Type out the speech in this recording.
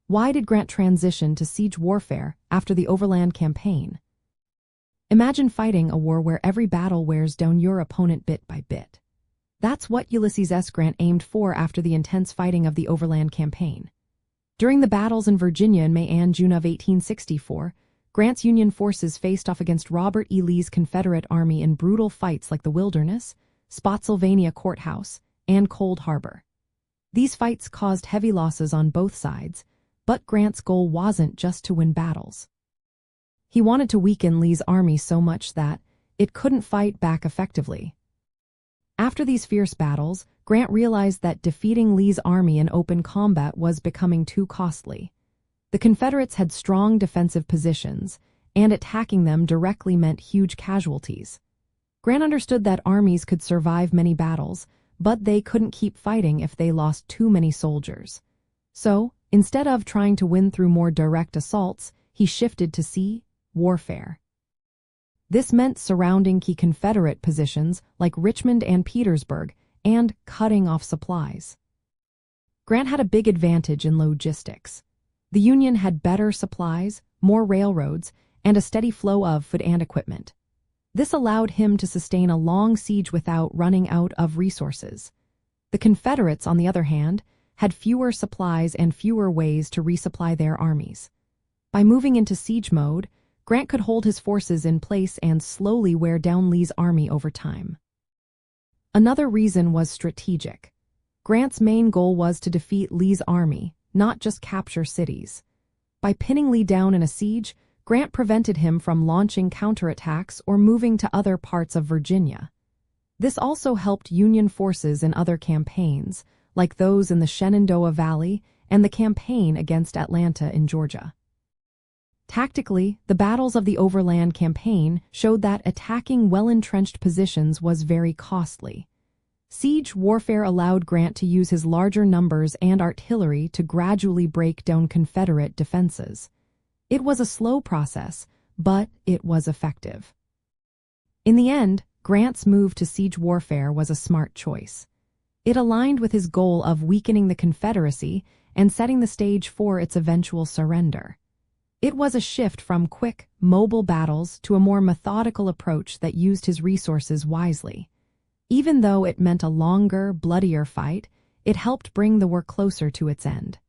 Why did Grant transition to siege warfare after the Overland campaign? Imagine fighting a war where every battle wears down your opponent bit by bit. That's what Ulysses S. Grant aimed for after the intense fighting of the Overland campaign. During the battles in Virginia in May and June of 1864, Grant's Union forces faced off against Robert E. Lee's Confederate Army in brutal fights like the Wilderness, Spotsylvania Courthouse, and Cold Harbor. These fights caused heavy losses on both sides, but Grant's goal wasn't just to win battles. He wanted to weaken Lee's army so much that it couldn't fight back effectively. After these fierce battles, Grant realized that defeating Lee's army in open combat was becoming too costly. The Confederates had strong defensive positions, and attacking them directly meant huge casualties. Grant understood that armies could survive many battles, but they couldn't keep fighting if they lost too many soldiers. So, instead of trying to win through more direct assaults, he shifted to sea warfare. This meant surrounding key Confederate positions like Richmond and Petersburg and cutting off supplies. Grant had a big advantage in logistics. The Union had better supplies, more railroads, and a steady flow of food and equipment. This allowed him to sustain a long siege without running out of resources. The Confederates, on the other hand, had fewer supplies and fewer ways to resupply their armies. By moving into siege mode, Grant could hold his forces in place and slowly wear down Lee's army over time. Another reason was strategic. Grant's main goal was to defeat Lee's army, not just capture cities. By pinning Lee down in a siege, Grant prevented him from launching counterattacks or moving to other parts of Virginia. This also helped Union forces in other campaigns, like those in the Shenandoah Valley and the campaign against Atlanta in Georgia. Tactically, the battles of the Overland campaign showed that attacking well-entrenched positions was very costly. Siege warfare allowed Grant to use his larger numbers and artillery to gradually break down Confederate defenses. It was a slow process, but it was effective. In the end, Grant's move to siege warfare was a smart choice. It aligned with his goal of weakening the Confederacy and setting the stage for its eventual surrender. It was a shift from quick, mobile battles to a more methodical approach that used his resources wisely. Even though it meant a longer, bloodier fight, it helped bring the war closer to its end.